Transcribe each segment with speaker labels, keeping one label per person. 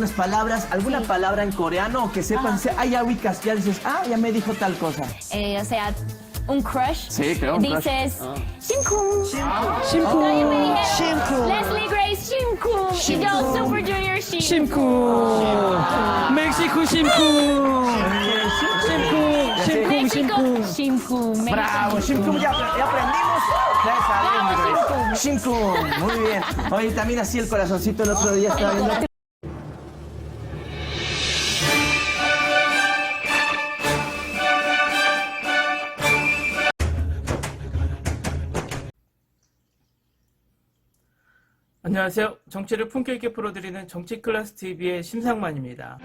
Speaker 1: algunas palabras, alguna
Speaker 2: Sí.
Speaker 1: palabra en coreano que sepan, ah, ya ubicas, ya dices, ah, ya me dijo tal cosa.
Speaker 2: O sea, un crush.
Speaker 1: Sí, creo, un crush.
Speaker 2: Dices, Shimku.
Speaker 3: 심쿵.
Speaker 2: Leslie Grace Shimku. Y yo, Super Junior Shimku.
Speaker 3: 심쿵. 멕시코 심쿵. 심쿵.
Speaker 2: México, Shimku. México,
Speaker 1: Bravo,
Speaker 2: Shimku.
Speaker 1: Shimkum, ya aprendimos. Ya sabemos,
Speaker 2: Bravo,
Speaker 1: Grace. Shimkum, muy bien. Oye, también así el corazoncito el otro día estaba viendo.
Speaker 3: 안녕하세요. 정치를 품격 있게 풀어드리는 정치클래스TV의 심상만입니다.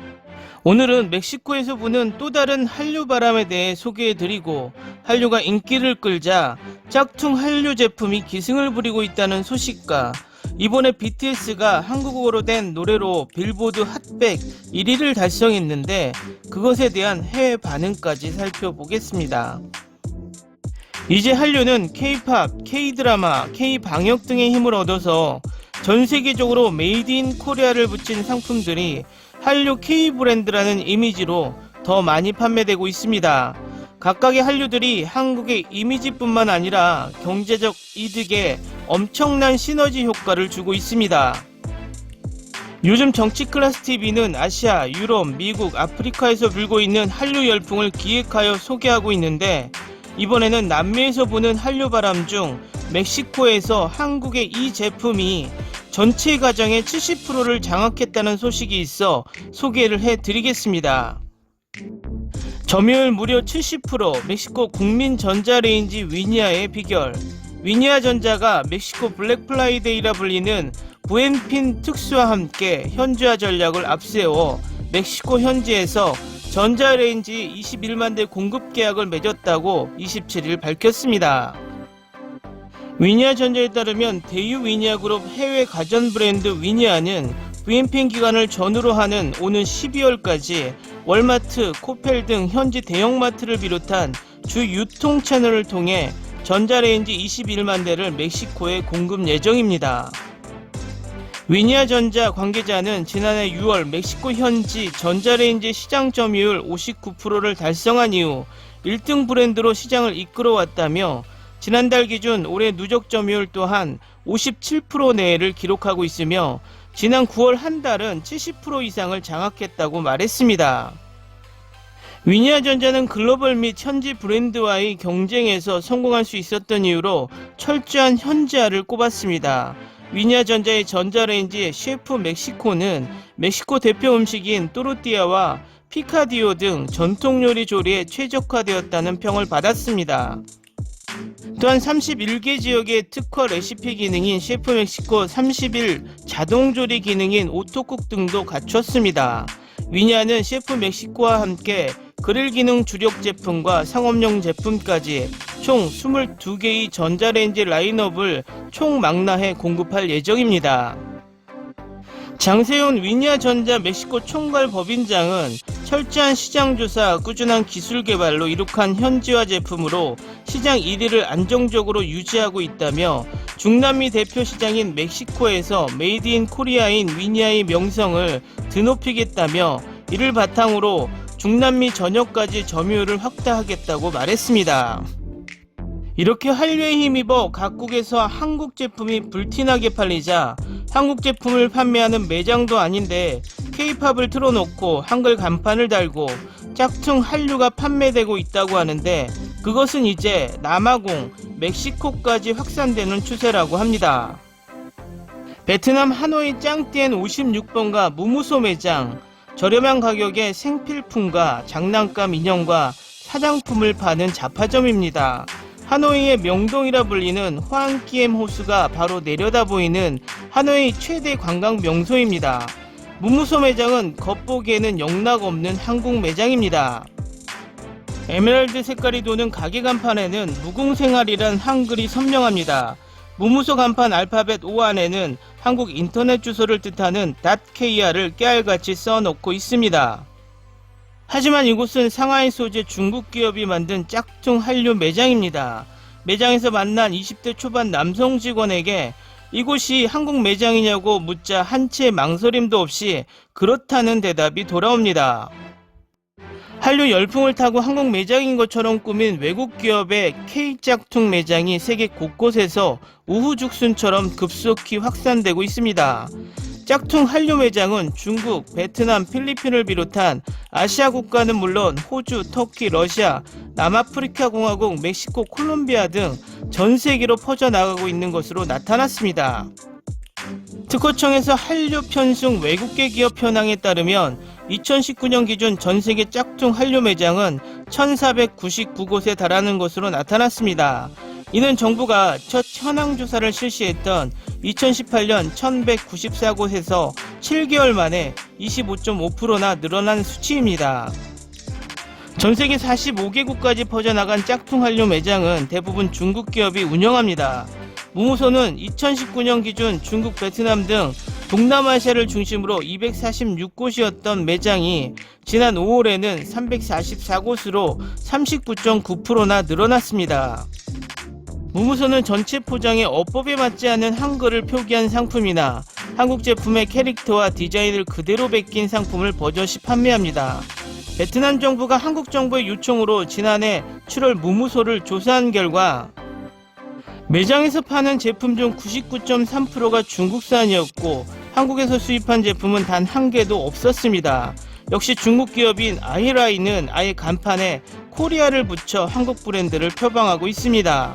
Speaker 3: 오늘은 멕시코에서 부는 또 다른 한류 바람에 대해 소개해드리고, 한류가 인기를 끌자 짝퉁 한류 제품이 기승을 부리고 있다는 소식과 이번에 BTS가 한국어로 된 노래로 빌보드 핫백 1위를 달성했는데 그것에 대한 해외 반응까지 살펴보겠습니다. 이제 한류는 K-팝, K-드라마, K-방역 등의 힘을 얻어서 전 세계적으로 메이드 인 코리아를 붙인 상품들이 한류 K-브랜드라는 이미지로 더 많이 판매되고 있습니다. 각각의 한류들이 한국의 이미지뿐만 아니라 경제적 이득에 엄청난 시너지 효과를 주고 있습니다. 요즘 정치클래스TV는 아시아, 유럽, 미국, 아프리카에서 불고 있는 한류 열풍을 기획하여 소개하고 있는데, 이번에는 남미에서 부는 한류 바람 중 멕시코에서 한국의 이 제품이 전체 가정의 70%를 장악했다는 소식이 있어 소개를 해드리겠습니다. 점유율 무려 70%, 멕시코 국민 전자레인지 위니아의 비결. 위니아 전자가 멕시코 블랙 프라이데이라 불리는 부엔핀 특수와 함께 현지화 전략을 앞세워 멕시코 현지에서 전자레인지 21만 대 공급 계약을 맺었다고 27일 밝혔습니다. 위니아 전자에 따르면 대유 위니아 그룹 해외 가전 브랜드 위니아는 부엔핀 기간을 전후로 하는 오는 12월까지 월마트, 코펠 등 현지 대형마트를 비롯한 주 유통 채널을 통해 전자레인지 21만 대를 멕시코에 공급 예정입니다. 위니아 전자 관계자는 지난해 6월 멕시코 현지 전자레인지 시장 점유율 59%를 달성한 이후 1등 브랜드로 시장을 이끌어왔다며, 지난달 기준 올해 누적 점유율 또한 57% 내외를 기록하고 있으며 지난 9월 한 달은 70% 이상을 장악했다고 말했습니다. 위니아 전자는 글로벌 및 현지 브랜드와의 경쟁에서 성공할 수 있었던 이유로 철저한 현지화를 꼽았습니다. 위니아 전자의 전자레인지 셰프 멕시코는 멕시코 대표 음식인 또르띠아와 피카디오 등 전통 요리 조리에 최적화되었다는 평을 받았습니다. 또한 31개 지역의 특화 레시피 기능인 셰프 멕시코 30일 자동 조리 기능인 오토쿡 등도 갖췄습니다. 위니아는 셰프 멕시코와 함께 그릴 기능 주력 제품과 상업용 제품까지 총 22개의 전자레인지 라인업을 총망라해 공급할 예정입니다. 장세훈 위니아 전자 멕시코 총괄 법인장은 철저한 시장 조사, 꾸준한 기술 개발로 이룩한 현지화 제품으로 시장 1위를 안정적으로 유지하고 있다며, 중남미 대표 시장인 멕시코에서 메이드 인 코리아인 위니아의 명성을 드높이겠다며, 이를 바탕으로 중남미 전역까지 점유율을 확대하겠다고 말했습니다. 이렇게 한류에 힘입어 각국에서 한국 제품이 불티나게 팔리자 한국 제품을 판매하는 매장도 아닌데 K-팝을 틀어놓고 한글 간판을 달고 짝퉁 한류가 판매되고 있다고 하는데, 그것은 이제 남아공, 멕시코까지 확산되는 추세라고 합니다. 베트남 하노이 짱띠엔 56번가 무무소 매장, 저렴한 가격에 생필품과 장난감 인형과 사장품을 파는 잡화점입니다. 하노이의 명동이라 불리는 호안키엠 호수가 바로 내려다 보이는 하노이 최대 관광 명소입니다. 무무소 매장은 겉보기에는 영락없는 한국 매장입니다. 에메랄드 색깔이 도는 가게 간판에는 무궁생활이란 한글이 선명합니다. 무무소 간판 알파벳 O 안에는 한국 인터넷 주소를 뜻하는 .kr을 깨알같이 써놓고 있습니다. 하지만 이곳은 상하이 소재 중국 기업이 만든 짝퉁 한류 매장입니다. 매장에서 만난 20대 초반 남성 직원에게 이곳이 한국 매장이냐고 묻자 한 채 망설임도 없이 그렇다는 대답이 돌아옵니다. 한류 열풍을 타고 한국 매장인 것처럼 꾸민 외국 기업의 K짝퉁 매장이 세계 곳곳에서 우후죽순처럼 급속히 확산되고 있습니다. 짝퉁 한류 매장은 중국, 베트남, 필리핀을 비롯한 아시아 국가는 물론 호주, 터키, 러시아, 남아프리카 공화국, 멕시코, 콜롬비아 등 전 세계로 퍼져나가고 있는 것으로 나타났습니다. 특허청에서 한류 편승 외국계 기업 현황에 따르면 2019년 기준 전세계 짝퉁 한류 매장은 1499곳에 달하는 것으로 나타났습니다. 이는 정부가 첫 현황 조사를 실시했던 2018년 1194곳에서 7개월 만에 25.5%나 늘어난 수치입니다. 전세계 45개국까지 퍼져나간 짝퉁 한류 매장은 대부분 중국 기업이 운영합니다. 무무소는 2019년 기준 중국, 베트남 등 동남아시아를 중심으로 246곳이었던 매장이 지난 5월에는 344곳으로 39.9%나 늘어났습니다. 무무소는 전체 포장에 어법에 맞지 않는 한글을 표기한 상품이나 한국 제품의 캐릭터와 디자인을 그대로 베낀 상품을 버젓이 판매합니다. 베트남 정부가 한국 정부의 요청으로 지난해 7월 무무소를 조사한 결과 매장에서 파는 제품 중 99.3%가 중국산이었고 한국에서 수입한 제품은 단 한 개도 없었습니다. 역시 중국 기업인 아이라인은 아예 간판에 코리아를 붙여 한국 브랜드를 표방하고 있습니다.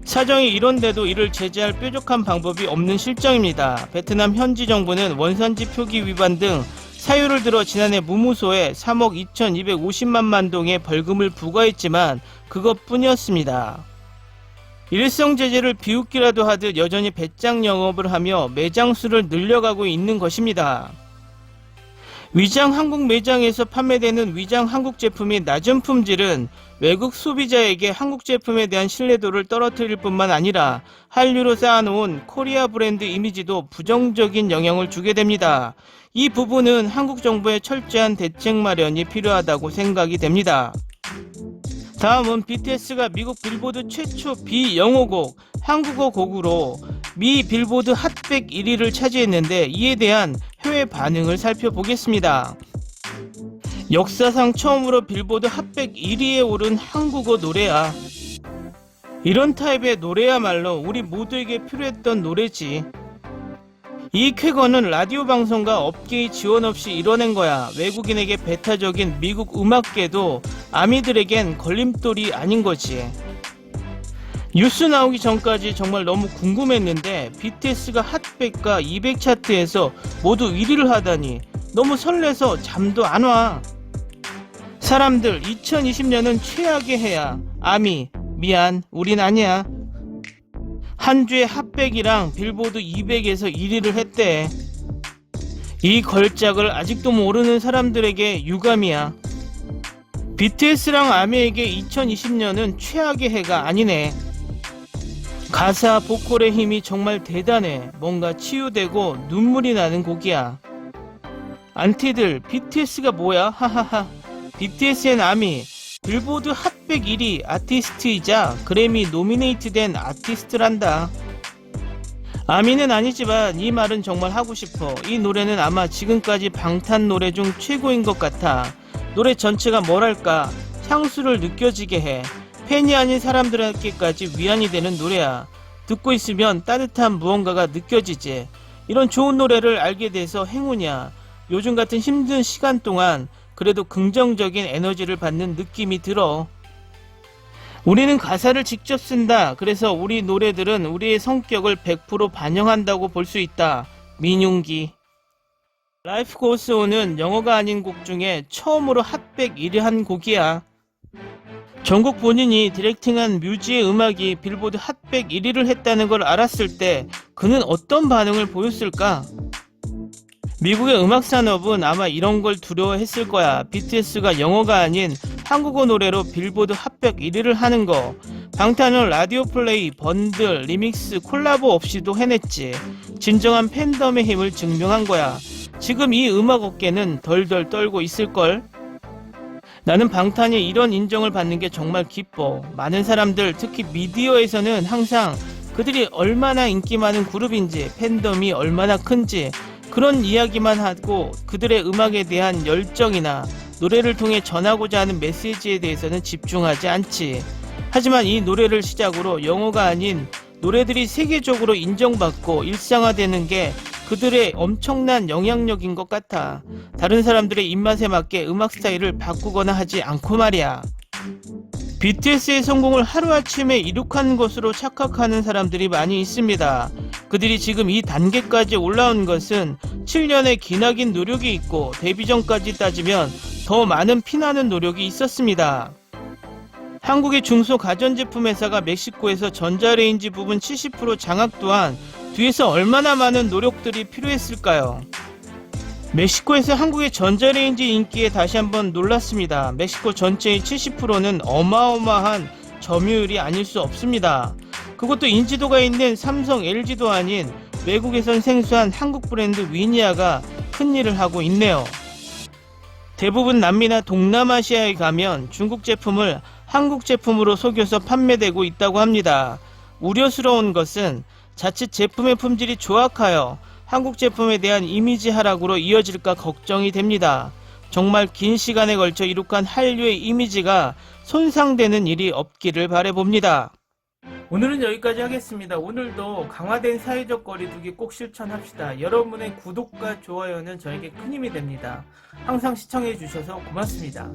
Speaker 3: 사정이 이런데도 이를 제재할 뾰족한 방법이 없는 실정입니다. 베트남 현지 정부는 원산지 표기 위반 등 사유를 들어 지난해 무무소에 3억 2250만 동의 벌금을 부과했지만 그것뿐이었습니다. 일성 제재를 비웃기라도 하듯 여전히 배짱 영업을 하며 매장 수를 늘려가고 있는 것입니다. 위장 한국 매장에서 판매되는 위장 한국 제품이 낮은 품질은 외국 소비자에게 한국 제품에 대한 신뢰도를 떨어뜨릴 뿐만 아니라 한류로 쌓아놓은 코리아 브랜드 이미지도 부정적인 영향을 주게 됩니다. 이 부분은 한국 정부의 철저한 대책 마련이 필요하다고 생각이 됩니다. 다음은 BTS가 미국 빌보드 최초 비영어곡 한국어 곡으로 미 빌보드 핫100 1위를 차지했는데 이에 대한 해외 반응을 살펴보겠습니다. 역사상 처음으로 빌보드 핫100 1위에 오른 한국어 노래야. 이런 타입의 노래야말로 우리 모두에게 필요했던 노래지. 이 쾌거는 라디오 방송과 업계의 지원 없이 이뤄낸 거야. 외국인에게 배타적인 미국 음악계도 아미들에겐 걸림돌이 아닌 거지. 뉴스 나오기 전까지 정말 너무 궁금했는데 BTS가 핫100과 200 차트에서 모두 1위를 하다니 너무 설레서 잠도 안 와. 사람들 2020년은 최악의 해야. 아미 미안 우린 아니야. 한 주에 핫100이랑 빌보드 200에서 1위를 했대. 이 걸작을 아직도 모르는 사람들에게 유감이야. BTS랑 아미에게 2020년은 최악의 해가 아니네. 가사 보컬의 힘이 정말 대단해. 뭔가 치유되고 눈물이 나는 곡이야. 안티들 BTS가 뭐야? 하하하. BTS엔 아미 빌보드 핫100 1위 아티스트이자 그래미 노미네이트된 아티스트란다. 아미는 아니지만 이 말은 정말 하고 싶어. 이 노래는 아마 지금까지 방탄 노래 중 최고인 것 같아. 노래 전체가 뭐랄까 향수를 느껴지게 해. 팬이 아닌 사람들에게까지 위안이 되는 노래야. 듣고 있으면 따뜻한 무언가가 느껴지지. 이런 좋은 노래를 알게 돼서 행운이야. 요즘 같은 힘든 시간 동안 그래도 긍정적인 에너지를 받는 느낌이 들어. 우리는 가사를 직접 쓴다. 그래서 우리 노래들은 우리의 성격을 100% 반영한다고 볼 수 있다. 민용기. Life Goes On은 영어가 아닌 곡 중에 처음으로 핫100 1위 한 곡이야. 정국 본인이 디렉팅한 뮤지의 음악이 빌보드 핫100 1위를 했다는 걸 알았을 때 그는 어떤 반응을 보였을까? 미국의 음악 산업은 아마 이런 걸 두려워했을 거야. BTS가 영어가 아닌 한국어 노래로 빌보드 핫100 1위를 하는 거. 방탄은 라디오 플레이, 번들, 리믹스, 콜라보 없이도 해냈지. 진정한 팬덤의 힘을 증명한 거야. 지금 이 음악 업계는 덜덜 떨고 있을걸? 나는 방탄이 이런 인정을 받는 게 정말 기뻐. 많은 사람들, 특히 미디어에서는 항상 그들이 얼마나 인기 많은 그룹인지, 팬덤이 얼마나 큰지 그런 이야기만 하고 그들의 음악에 대한 열정이나 노래를 통해 전하고자 하는 메시지에 대해서는 집중하지 않지. 하지만 이 노래를 시작으로 영어가 아닌 노래들이 세계적으로 인정받고 일상화되는 게 그들의 엄청난 영향력인 것 같아. 다른 사람들의 입맛에 맞게 음악 스타일을 바꾸거나 하지 않고 말이야. BTS의 성공을 하루아침에 이룩한 것으로 착각하는 사람들이 많이 있습니다. 그들이 지금 이 단계까지 올라온 것은 7년의 기나긴 노력이 있고 데뷔 전까지 따지면 더 많은 피나는 노력이 있었습니다. 한국의 중소가전제품 회사가 멕시코에서 전자레인지 부분 70% 장악 또한 뒤에서 얼마나 많은 노력들이 필요했을까요? 멕시코에서 한국의 전자레인지 인기에 다시 한번 놀랐습니다. 멕시코 전체의 70%는 어마어마한 점유율이 아닐 수 없습니다. 그것도 인지도가 있는 삼성, LG도 아닌 외국에선 생소한 한국 브랜드 위니아가 큰일을 하고 있네요. 대부분 남미나 동남아시아에 가면 중국 제품을 한국 제품으로 속여서 판매되고 있다고 합니다. 우려스러운 것은 자칫 제품의 품질이 조악하여 한국 제품에 대한 이미지 하락으로 이어질까 걱정이 됩니다. 정말 긴 시간에 걸쳐 이룩한 한류의 이미지가 손상되는 일이 없기를 바라봅니다. 오늘은 여기까지 하겠습니다. 오늘도 강화된 사회적 거리두기 꼭 실천합시다. 여러분의 구독과 좋아요는 저에게 큰 힘이 됩니다. 항상 시청해 주셔서 고맙습니다.